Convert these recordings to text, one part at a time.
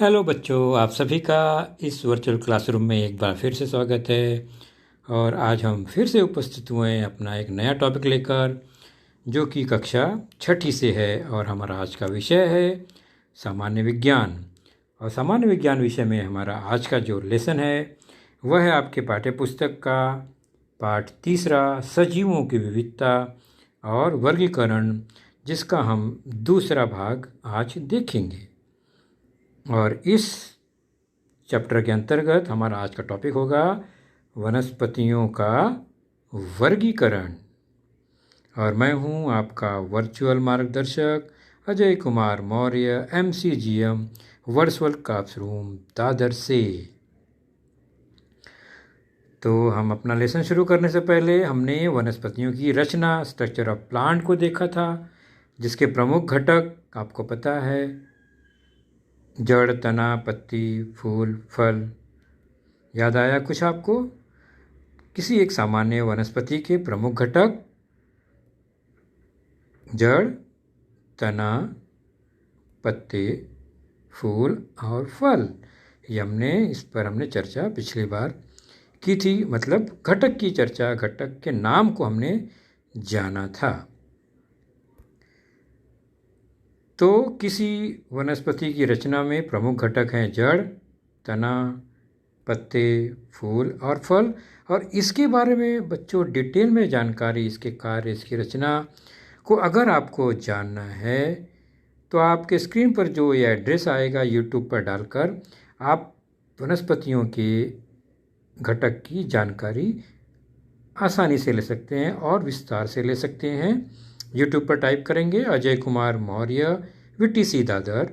Hello बच्चों, आप सभी का इस वर्चुअल क्लासरूम में एक बार फिर से स्वागत है। और आज हम फिर से उपस्थित हुए हैं अपना एक नया टॉपिक लेकर, जो कि कक्षा छठी से है। और हमारा आज का विषय है सामान्य विज्ञान। और सामान्य विज्ञान विषय में हमारा आज का जो लेसन है वह है आपके पाठ्य पुस्तक का पाठ तीसरा, सजीवों की विविधता और वर्गीकरण, जिसका हम दूसरा भाग आज देखेंगे। और इस चैप्टर के अंतर्गत हमारा आज का टॉपिक होगा वनस्पतियों का वर्गीकरण। और मैं हूं आपका वर्चुअल मार्गदर्शक Ajay Kumar Maurya, MCGM virtual classroom Dadar से। तो हम अपना लेसन शुरू करने से पहले हमने वनस्पतियों की रचना, स्ट्रक्चर ऑफ प्लांट को देखा था, जिसके प्रमुख घटक आपको पता है: जड़, तना, पत्ती, फूल, फल। याद आया कुछ आपको? किसी एक सामान्य वनस्पति के प्रमुख घटक जड़, तना, पत्ते, फूल और फल। इस पर हमने चर्चा पिछली बार की थी। मतलब घटक की चर्चा, घटक के नाम को हमने जाना था। तो किसी वनस्पति की रचना में प्रमुख घटक हैं जड़, तना, पत्ते, फूल और फल। और इसके बारे में बच्चों डिटेल में जानकारी, इसके कार्य, इसकी रचना को अगर आपको जानना है तो आपके स्क्रीन पर जो ये एड्रेस आएगा यूट्यूब पर डालकर आप वनस्पतियों के घटक की जानकारी आसानी से ले सकते हैं और विस्तार से ले सकते हैं। यूट्यूब पर टाइप करेंगे अजय कुमार मौर्य VTC दादर,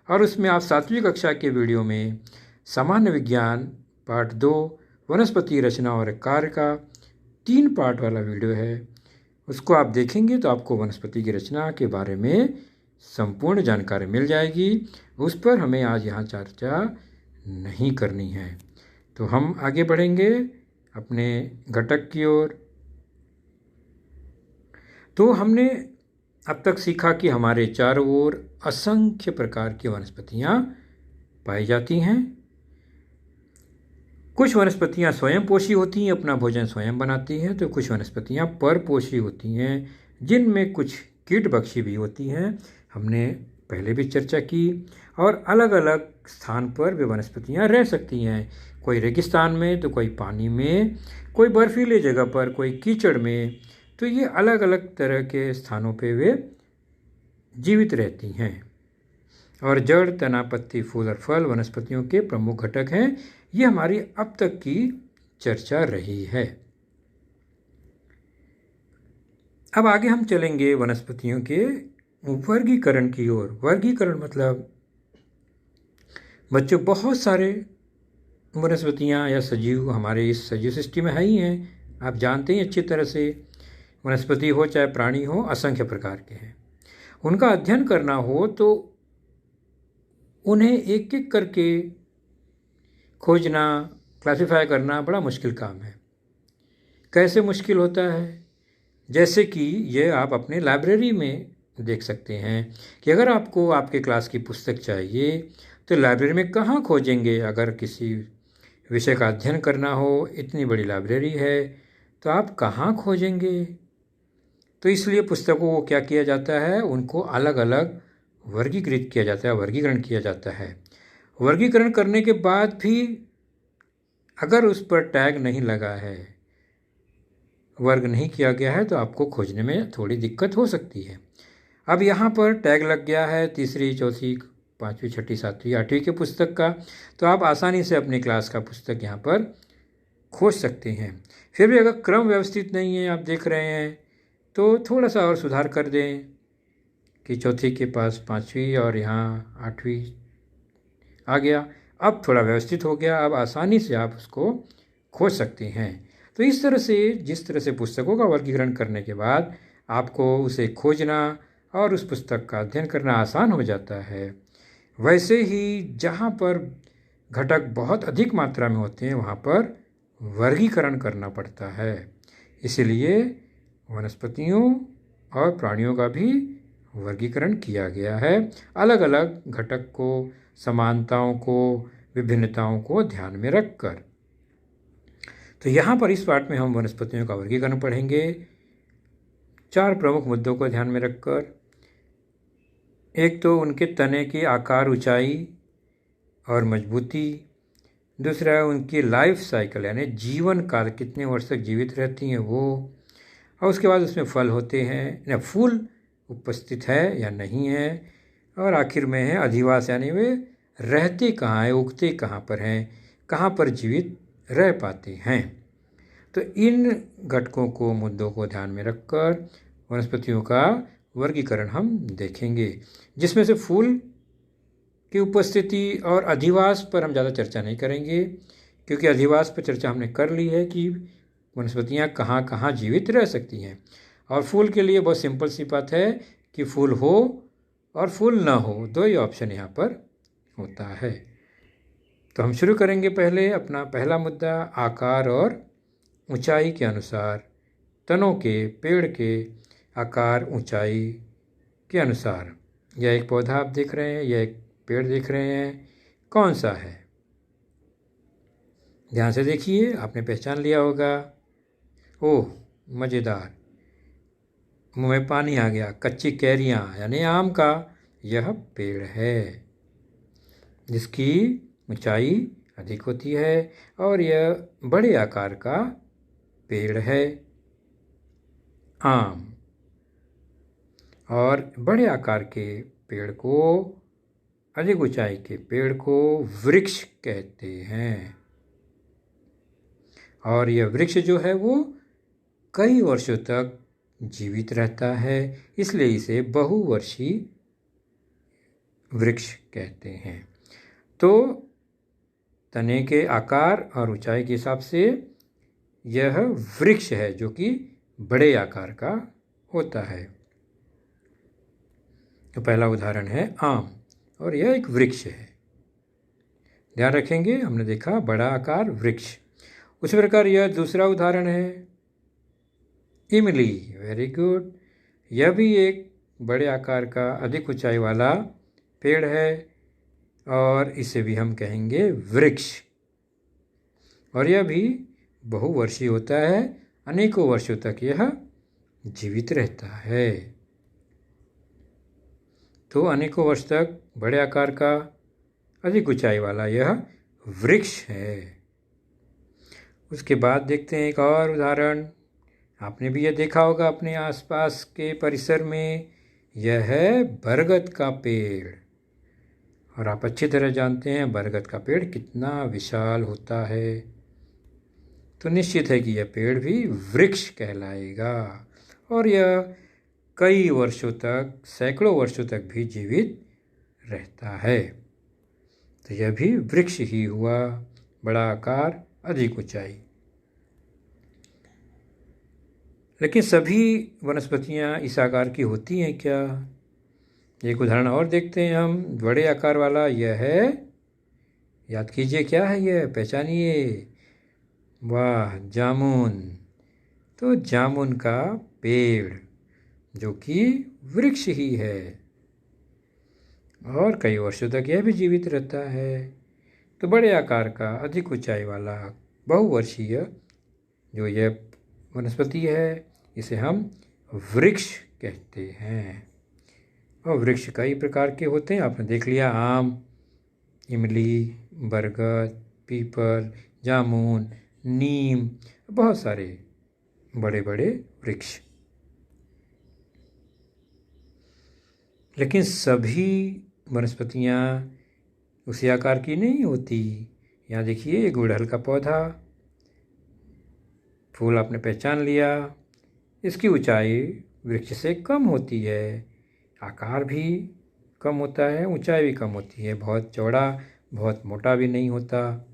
और उसमें आप 7वीं कक्षा के वीडियो में सामान्य विज्ञान पार्ट 2 वनस्पति रचना और कार्य का 3 पार्ट वाला वीडियो है। उसको आप देखेंगे तो आपको वनस्पति की रचना के बारे में संपूर्ण जानकारी मिल जाएगी। उस पर हमें आज यहाँ चर्चा नहीं करनी है। तो हम आगे बढ़ेंगे अपने घटक की ओर। तो हमने अब तक सीखा कि हमारे चारों ओर असंख्य प्रकार की वनस्पतियां पाई जाती हैं। कुछ वनस्पतियां स्वयं पोषी होती हैं, अपना भोजन स्वयं बनाती हैं, तो कुछ वनस्पतियां परपोषी होती हैं, जिनमें कुछ कीटभक्षी भी होती हैं। हमने पहले भी चर्चा की। और अलग अलग स्थान पर वे वनस्पतियां रह सकती हैं, कोई रेगिस्तान में तो कोई पानी में, कोई बर्फीले जगह पर, कोई कीचड़ में। तो ये अलग अलग तरह के स्थानों पे वे जीवित रहती हैं। और जड़, तना, पत्ती, फूल और फल वनस्पतियों के प्रमुख घटक हैं। ये हमारी अब तक की चर्चा रही है। अब आगे हम चलेंगे वनस्पतियों के वर्गीकरण की ओर। वर्गीकरण मतलब बच्चों बहुत सारे वनस्पतियां या सजीव हमारे इस सजीव सृष्टि में है ही हैं। आप जानते हैं अच्छी तरह से, वनस्पति हो चाहे प्राणी हो, असंख्य प्रकार के हैं। उनका अध्ययन करना हो तो उन्हें एक एक करके खोजना, क्लासिफाई करना बड़ा मुश्किल काम है। कैसे मुश्किल होता है? जैसे कि ये आप अपने लाइब्रेरी में देख सकते हैं कि अगर आपको आपके क्लास की पुस्तक चाहिए तो लाइब्रेरी में कहाँ खोजेंगे? अगर किसी विषय का अध्ययन करना हो, इतनी बड़ी लाइब्रेरी है, तो आप कहाँ खोजेंगे? तो इसलिए पुस्तकों को क्या किया जाता है, उनको अलग अलग वर्गीकृत किया जाता है, वर्गीकरण किया जाता है। वर्गीकरण करने के बाद भी अगर उस पर टैग नहीं लगा है, वर्ग नहीं किया गया है, तो आपको खोजने में थोड़ी दिक्कत हो सकती है। अब यहाँ पर टैग लग गया है 3री, 4वी, 5वीं, 6ठी, 7वीं, 8वीं के पुस्तक का, तो आप आसानी से अपनी क्लास का पुस्तक यहाँ पर खोज सकते हैं। फिर भी अगर क्रम व्यवस्थित नहीं है, आप देख रहे हैं, तो थोड़ा सा और सुधार कर दें कि 4थी के पास 5वीं और यहाँ 8वीं आ गया। अब थोड़ा व्यवस्थित हो गया, अब आसानी से आप उसको खोज सकते हैं। तो इस तरह से, जिस तरह से पुस्तकों का वर्गीकरण करने के बाद आपको उसे खोजना और उस पुस्तक का अध्ययन करना आसान हो जाता है, वैसे ही जहाँ पर घटक बहुत अधिक मात्रा में होते हैं वहाँ पर वर्गीकरण करना पड़ता है। इसलिए वनस्पतियों और प्राणियों का भी वर्गीकरण किया गया है, अलग अलग घटक को, समानताओं को, विभिन्नताओं को ध्यान में रखकर। तो यहाँ पर इस पाठ में हम वनस्पतियों का वर्गीकरण पढ़ेंगे 4 प्रमुख मुद्दों को ध्यान में रखकर। एक तो उनके तने की आकार, ऊंचाई और मजबूती। दूसरा है उनकी लाइफ साइकिल, यानी जीवन काल, कितने वर्ष तक जीवित रहती हैं वो। और उसके बाद उसमें फल होते हैं या फूल उपस्थित है या नहीं है। और आखिर में है अधिवास, यानी वे रहते कहाँ हैं, उगते कहाँ पर हैं, कहाँ पर जीवित रह पाते हैं। तो इन घटकों को, मुद्दों को ध्यान में रखकर वनस्पतियों का वर्गीकरण हम देखेंगे, जिसमें से फूल की उपस्थिति और अधिवास पर हम ज़्यादा चर्चा नहीं करेंगे, क्योंकि अधिवास पर चर्चा हमने कर ली है कि वनस्पतियाँ कहाँ कहाँ जीवित रह सकती हैं। और फूल के लिए बहुत सिंपल सी बात है कि फूल हो और फूल ना हो, 2 ही ऑप्शन यहाँ पर होता है। तो हम शुरू करेंगे पहले अपना पहला मुद्दा, आकार और ऊंचाई के अनुसार, तनों के, पेड़ के आकार, ऊंचाई के अनुसार। यह एक पौधा आप देख रहे हैं, यह एक पेड़ देख रहे हैं, कौन सा है? ध्यान से देखिए, आपने पहचान लिया होगा। ओह, मज़ेदार, मुँह में पानी आ गया। कच्ची कैरियाँ यानी आम का यह पेड़ है, जिसकी ऊंचाई अधिक होती है और यह बड़े आकार का पेड़ है, आम। और बड़े आकार के पेड़ को, अधिक ऊंचाई के पेड़ को वृक्ष कहते हैं। और यह वृक्ष जो है वो कई वर्षों तक जीवित रहता है, इसलिए इसे बहुवर्षीय वृक्ष कहते हैं। तो तने के आकार और ऊंचाई के हिसाब से यह वृक्ष है, जो कि बड़े आकार का होता है। तो पहला उदाहरण है आम, और यह एक वृक्ष है। ध्यान रखेंगे, हमने देखा बड़ा आकार वृक्ष। उसी प्रकार यह दूसरा उदाहरण है इमली, वेरी गुड। यह भी एक बड़े आकार का, अधिक ऊंचाई वाला पेड़ है और इसे भी हम कहेंगे वृक्ष। और यह भी बहुवर्षीय होता है, अनेकों वर्षों तक यह जीवित रहता है। तो अनेकों वर्ष तक बड़े आकार का, अधिक ऊंचाई वाला यह वृक्ष है। उसके बाद देखते हैं एक और उदाहरण। आपने भी यह देखा होगा अपने आसपास के परिसर में, यह है बरगद का पेड़। और आप अच्छी तरह जानते हैं बरगद का पेड़ कितना विशाल होता है। तो निश्चित है कि यह पेड़ भी वृक्ष कहलाएगा और यह कई वर्षों तक, सैकड़ों वर्षों तक भी जीवित रहता है। तो यह भी वृक्ष ही हुआ, बड़ा आकार, अधिक ऊंचाई। लेकिन सभी वनस्पतियां इस आकार की होती हैं क्या? एक उदाहरण और देखते हैं हम, बड़े आकार वाला यह है, याद कीजिए क्या है यह, पहचानिए। वाह, जामुन। तो जामुन का पेड़, जो कि वृक्ष ही है और कई वर्षों तक यह भी जीवित रहता है। तो बड़े आकार का, अधिक ऊंचाई वाला, बहुवर्षीय जो यह वनस्पति है, इसे हम वृक्ष कहते हैं। और वृक्ष कई प्रकार के होते हैं, आपने देख लिया, आम, इमली, बरगद, पीपल, जामुन, नीम, बहुत सारे बड़े बड़े वृक्ष। लेकिन सभी वनस्पतियाँ उसी आकार की नहीं होती। यहाँ देखिए, गुड़हल का पौधा, फूल आपने पहचान लिया, इसकी ऊंचाई वृक्ष से कम होती है, आकार भी कम होता है, ऊंचाई भी कम होती है, बहुत चौड़ा, बहुत मोटा भी नहीं होता।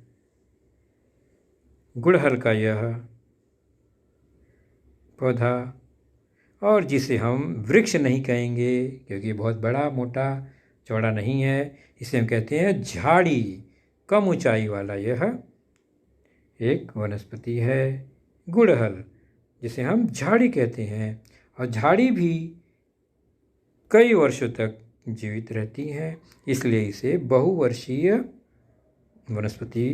गुड़हल का यह पौधा, और जिसे हम वृक्ष नहीं कहेंगे क्योंकि बहुत बड़ा, मोटा, चौड़ा नहीं है, इसे हम कहते हैं झाड़ी। कम ऊंचाई वाला यह एक वनस्पति है, गुड़हल, जिसे हम झाड़ी कहते हैं। और झाड़ी भी कई वर्षों तक जीवित रहती हैं, इसलिए इसे बहुवर्षीय वनस्पति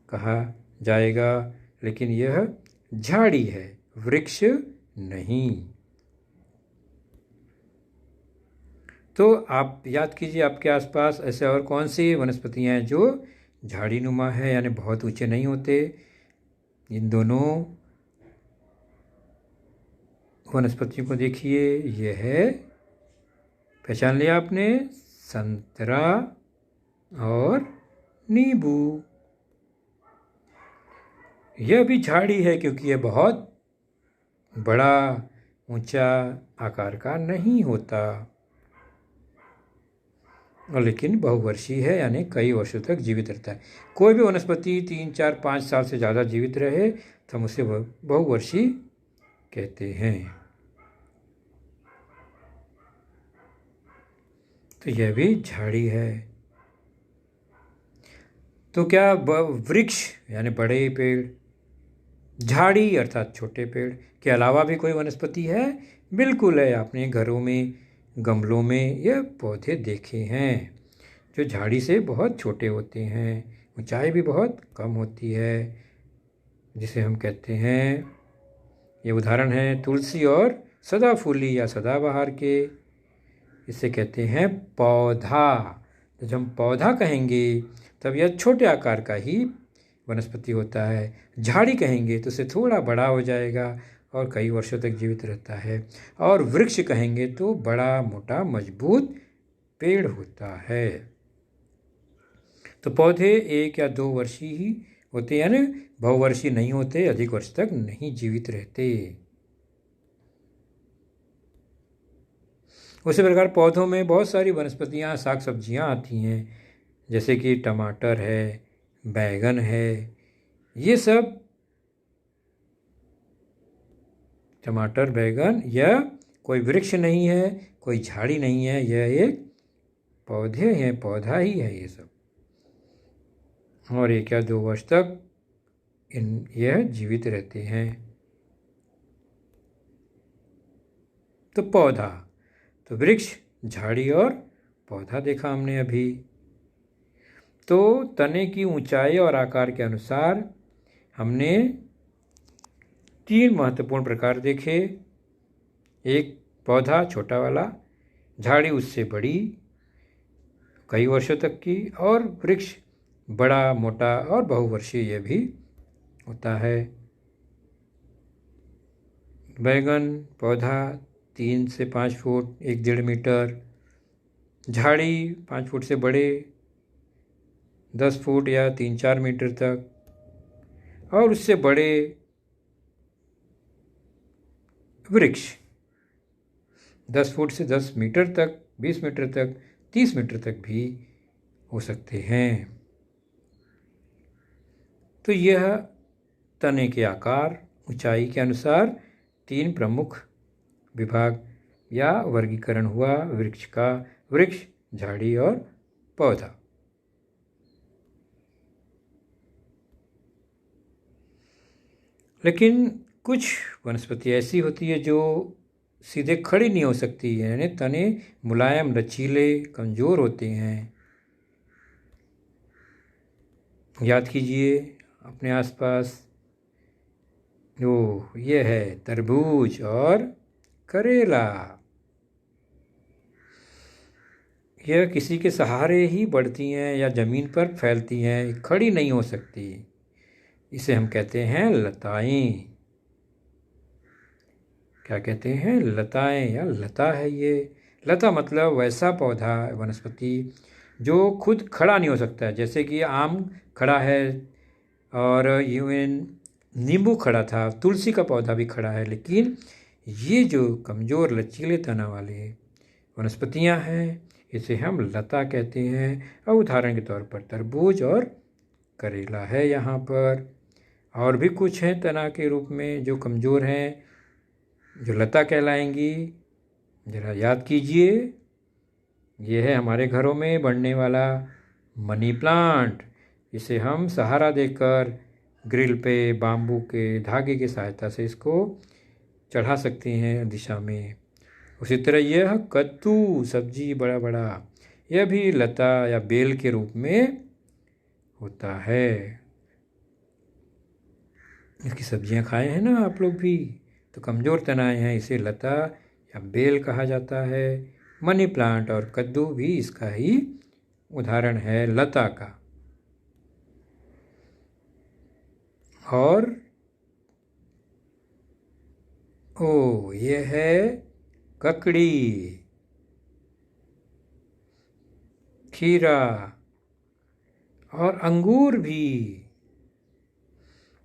कहा जाएगा। लेकिन यह झाड़ी है, वृक्ष नहीं। तो आप याद कीजिए, आपके आसपास ऐसे और कौन सी वनस्पतियां हैं जो झाड़ी नुमा है, यानी बहुत ऊंचे नहीं होते। इन दोनों वनस्पतियों को देखिए, यह है, पहचान लिया आपने, संतरा और नींबू। यह भी झाड़ी है क्योंकि यह बहुत बड़ा ऊंचा आकार का नहीं होता, और लेकिन बहुवर्षीय है, यानी कई वर्षों तक जीवित रहता है। कोई भी वनस्पति 3, 4, 5 साल से ज़्यादा जीवित रहे तो हम उसे बहुवर्षीय कहते हैं। तो यह भी झाड़ी है। तो क्या वृक्ष यानी बड़े पेड़, झाड़ी अर्थात छोटे पेड़ के अलावा भी कोई वनस्पति है? बिल्कुल है। आपने घरों में, गमलों में यह पौधे देखे हैं जो झाड़ी से बहुत छोटे होते हैं, ऊंचाई भी बहुत कम होती है, जिसे हम कहते हैं, ये उदाहरण है तुलसी और सदाफूली या सदाबहार के। इसे कहते हैं पौधा। तो जब हम पौधा कहेंगे तब यह छोटे आकार का ही वनस्पति होता है। झाड़ी कहेंगे तो उसे थोड़ा बड़ा हो जाएगा और कई वर्षों तक जीवित रहता है। और वृक्ष कहेंगे तो बड़ा, मोटा, मजबूत पेड़ होता है। तो पौधे 1 या 2 वर्षीय ही होते, यानी बहुवर्षीय नहीं होते, अधिक वर्ष तक नहीं जीवित रहते। उसी प्रकार पौधों में बहुत सारी वनस्पतियां, साग सब्जियां आती हैं, जैसे कि टमाटर है, बैगन है। ये सब टमाटर, बैगन, यह कोई वृक्ष नहीं है, कोई झाड़ी नहीं है, यह एक पौधे हैं, पौधा ही है ये सब। और 1 या 2 वर्ष तक यह जीवित रहते हैं। तो पौधा, तो वृक्ष, झाड़ी और पौधा देखा हमने अभी। तो तने की ऊंचाई और आकार के अनुसार हमने 3 महत्वपूर्ण प्रकार देखे। एक पौधा छोटा वाला, झाड़ी उससे बड़ी कई वर्षों तक की, और वृक्ष बड़ा, मोटा और बहुवर्षीय यह भी होता है। बैगन पौधा 3 से 5 फुट, 1-1.5 मीटर, झाड़ी 5 फुट से बड़े, 10 फुट या 3-4 मीटर तक, और उससे बड़े वृक्ष 10 फुट से 10 मीटर तक, 20 मीटर तक, 30 मीटर तक भी हो सकते हैं। तो यह तने के आकार, ऊंचाई के अनुसार 3 प्रमुख विभाग या वर्गीकरण हुआ वृक्ष का, वृक्ष, झाड़ी और पौधा। लेकिन कुछ वनस्पति ऐसी होती है जो सीधे खड़ी नहीं हो सकती, यानी तने मुलायम, लचीले, कमज़ोर होते हैं। याद कीजिए अपने आसपास, ये है तरबूज और करेला। यह किसी के सहारे ही बढ़ती हैं या ज़मीन पर फैलती हैं, खड़ी नहीं हो सकती। इसे हम कहते हैं लताएं। क्या कहते हैं? लताएं या लता है ये। लता मतलब वैसा पौधा, वनस्पति जो खुद खड़ा नहीं हो सकता है, जैसे कि आम खड़ा है और नींबू खड़ा था, तुलसी का पौधा भी खड़ा है। लेकिन ये जो कमज़ोर लचीले तना वाले वनस्पतियां हैं, इसे हम लता कहते हैं। और उदाहरण के तौर पर तरबूज और करेला है यहाँ पर। और भी कुछ हैं तना के रूप में जो कमज़ोर हैं, जो लता कहलाएंगी। ज़रा याद कीजिए, ये है हमारे घरों में बढ़ने वाला मनी प्लांट। इसे हम सहारा देकर ग्रिल पे बाम्बू के धागे की सहायता से इसको चढ़ा सकते हैं दिशा में। उसी तरह यह कद्दू सब्जी बड़ा बड़ा, यह भी लता या बेल के रूप में होता है। इसकी सब्जियां खाए हैं ना आप लोग भी, तो कमज़ोर तनाएं हैं, इसे लता या बेल कहा जाता है। मनी प्लांट और कद्दू भी इसका ही उदाहरण है, लता का। और ये है ककड़ी, खीरा और अंगूर भी।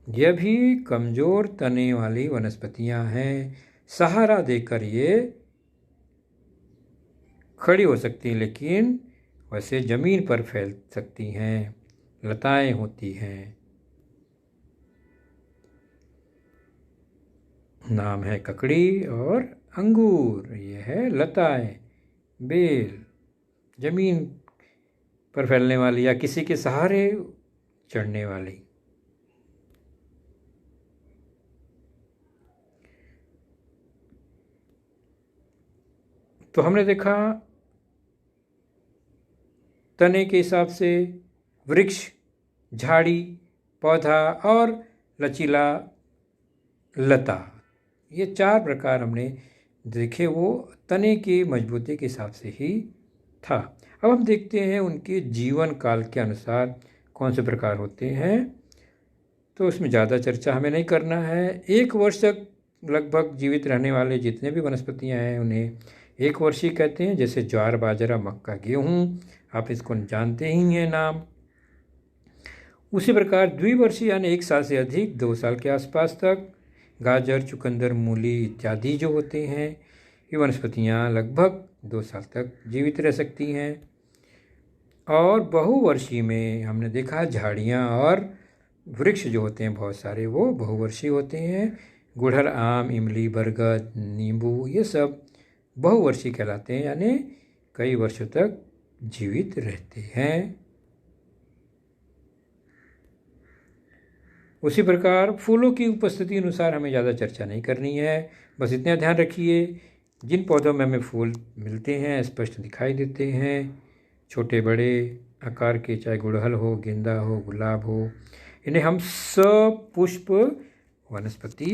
यह भी कमज़ोर तने वाली वनस्पतियां हैं। सहारा देकर ये खड़ी हो सकती हैं, लेकिन वैसे ज़मीन पर फैल सकती हैं, लताएं होती हैं। नाम है ककड़ी और अंगूर। ये है लताएं, बेल, ज़मीन पर फैलने वाली या किसी के सहारे चढ़ने वाली। तो हमने देखा तने के हिसाब से वृक्ष, झाड़ी, पौधा और लचीला लता, ये 4 प्रकार हमने देखे। वो तने की मजबूती के हिसाब से ही था। अब हम देखते हैं उनके जीवन काल के अनुसार कौन से प्रकार होते हैं। तो उसमें ज़्यादा चर्चा हमें नहीं करना है। 1 वर्ष तक लगभग जीवित रहने वाले जितने भी वनस्पतियां हैं उन्हें 1 वर्षीय कहते हैं। जैसे ज्वार, बाजरा, मक्का, गेहूँ, आप इसको जानते ही हैं नाम। उसी प्रकार द्विवर्षीय यानी 1 साल से अधिक, 2 साल के आसपास तक गाजर, चुकंदर, मूली इत्यादि जो होते हैं, ये वनस्पतियाँ लगभग 2 साल तक जीवित रह सकती हैं। और बहुवर्षीय में हमने देखा झाड़ियाँ और वृक्ष जो होते हैं बहुत सारे, वो बहुवर्षीय होते हैं। गुड़हल, आम, इमली, बरगद, नींबू, ये सब बहुवर्षीय कहलाते हैं, यानी कई वर्षों तक जीवित रहते हैं। उसी प्रकार फूलों की उपस्थिति अनुसार हमें ज़्यादा चर्चा नहीं करनी है। बस इतना ध्यान रखिए, जिन पौधों में हमें फूल मिलते हैं, स्पष्ट दिखाई देते हैं, छोटे बड़े आकार के, चाहे गुड़हल हो, गेंदा हो, गुलाब हो, इन्हें हम सपुष्प वनस्पति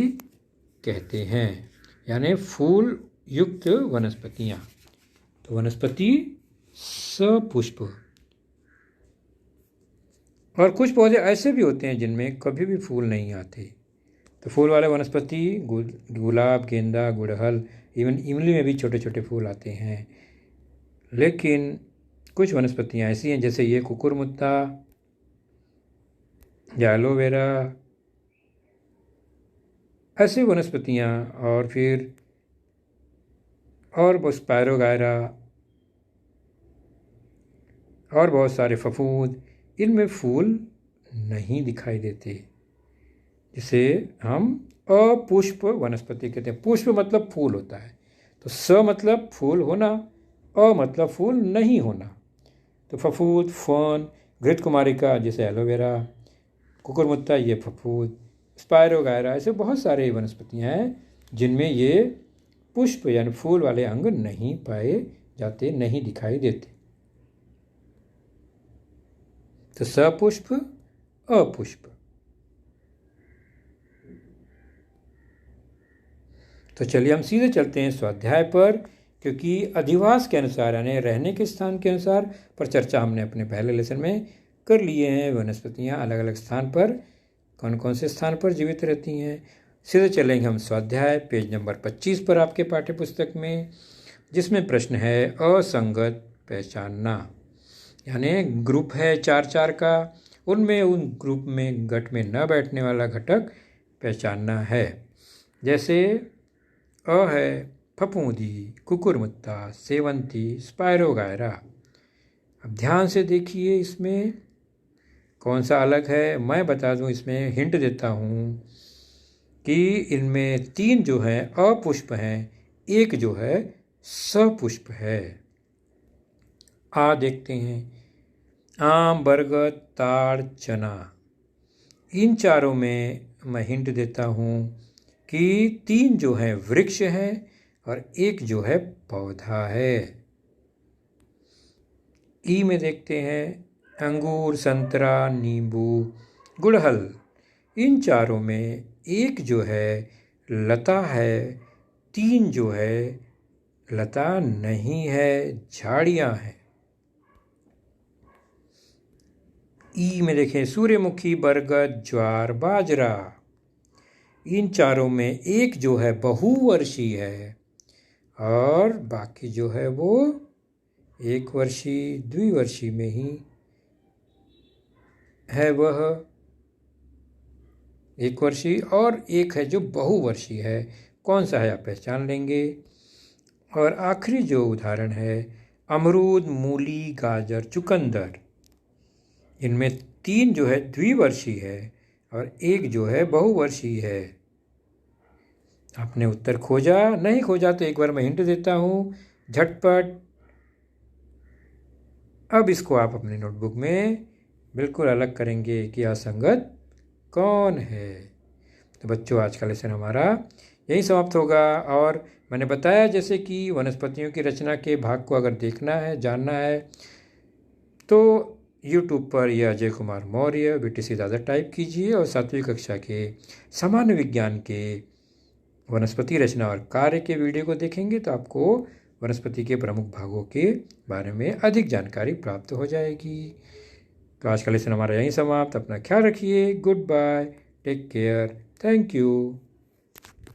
कहते हैं, यानी फूल युक्त वनस्पतियाँ। तो वनस्पति सपुष्प। और कुछ पौधे ऐसे भी होते हैं जिनमें कभी भी फूल नहीं आते। तो फूल वाले वनस्पति गुलाब, गेंदा, गुड़हल, इवन इमली में भी छोटे छोटे फूल आते हैं। लेकिन कुछ वनस्पतियां ऐसी हैं, जैसे ये कुकुरमुत्ता या एलोवेरा, ऐसी वनस्पतियां, और फिर और स्पायरोगायरा और बहुत सारे फफूंद, इनमें फूल नहीं दिखाई देते, जिसे हम अपुष्प वनस्पति कहते हैं। पुष्प मतलब फूल होता है, तो स मतलब फूल होना, अ मतलब फूल नहीं होना। तो फफूद, फर्न, घृतकुमारिका जैसे एलोवेरा, कुकुरमुत्ता ये फफूद, स्पायरोगायरा, ऐसे बहुत सारे वनस्पतियाँ हैं जिनमें ये पुष्प यानी फूल वाले अंग नहीं पाए जाते, नहीं दिखाई देते। तो सपुष्प, अपुष्प। तो चलिए हम सीधे चलते हैं स्वाध्याय पर, क्योंकि अधिवास के अनुसार यानी रहने के स्थान के अनुसार पर चर्चा हमने अपने पहले लेसन में कर लिए हैं। वनस्पतियाँ अलग अलग स्थान पर कौन कौन से स्थान पर जीवित रहती हैं। सीधे चलेंगे हम स्वाध्याय पेज नंबर 25 पर आपके पाठ्य पुस्तक में, जिसमें प्रश्न है असंगत पहचानना। यानी ग्रुप है 4-4 का, उनमें उन ग्रुप में गट में न बैठने वाला घटक पहचानना है। जैसे अ है फफूंदी, कुकुरमुत्ता, सेवंती, स्पायरोगायरा। अब ध्यान से देखिए इसमें कौन सा अलग है। मैं बता दूं, इसमें हिंट देता हूं कि इनमें 3 जो हैं अपुष्प हैं, 1 जो है सपुष्प है। देखते हैं, आम, बरगद, ताड़, चना, इन चारों में मैं हिंट देता हूँ कि 3 जो हैं वृक्ष हैं और एक जो है पौधा है। ई में देखते हैं अंगूर, संतरा, नींबू, गुड़हल। इन चारों में एक जो है लता है, 3 जो है लता नहीं है, झाड़ियां हैं। ई में देखें सूर्यमुखी, बरगद, ज्वार, बाजरा। इन चारों में एक जो है बहुवर्षी है और बाकी जो है वो एक वर्षी, द्विवर्षी में ही है। वह एक वर्षी और एक है जो बहुवर्षी है। कौन सा है आप पहचान लेंगे। और आखिरी जो उदाहरण है अमरूद, मूली, गाजर, चुकंदर। इनमें 3 जो है द्विवर्षी है और एक जो है बहुवर्षी है। आपने उत्तर खोजा? नहीं खोजा तो एक बार मैं हिंट देता हूँ झटपट। अब इसको आप अपनी नोटबुक में बिल्कुल अलग करेंगे कि असंगत कौन है। तो बच्चों, आज का लेसन हमारा यही समाप्त होगा। और मैंने बताया जैसे कि वनस्पतियों की रचना के भाग को अगर देखना है, जानना है, तो YouTube पर ये अजय कुमार मौर्य BTC दादा टाइप कीजिए और 7वीं कक्षा के सामान्य विज्ञान के वनस्पति रचना और कार्य के वीडियो को देखेंगे तो आपको वनस्पति के प्रमुख भागों के बारे में अधिक जानकारी प्राप्त हो जाएगी। तो आज का लेसन हमारा यहीं समाप्त। अपना ख्याल रखिए। Goodbye, take care, thank you.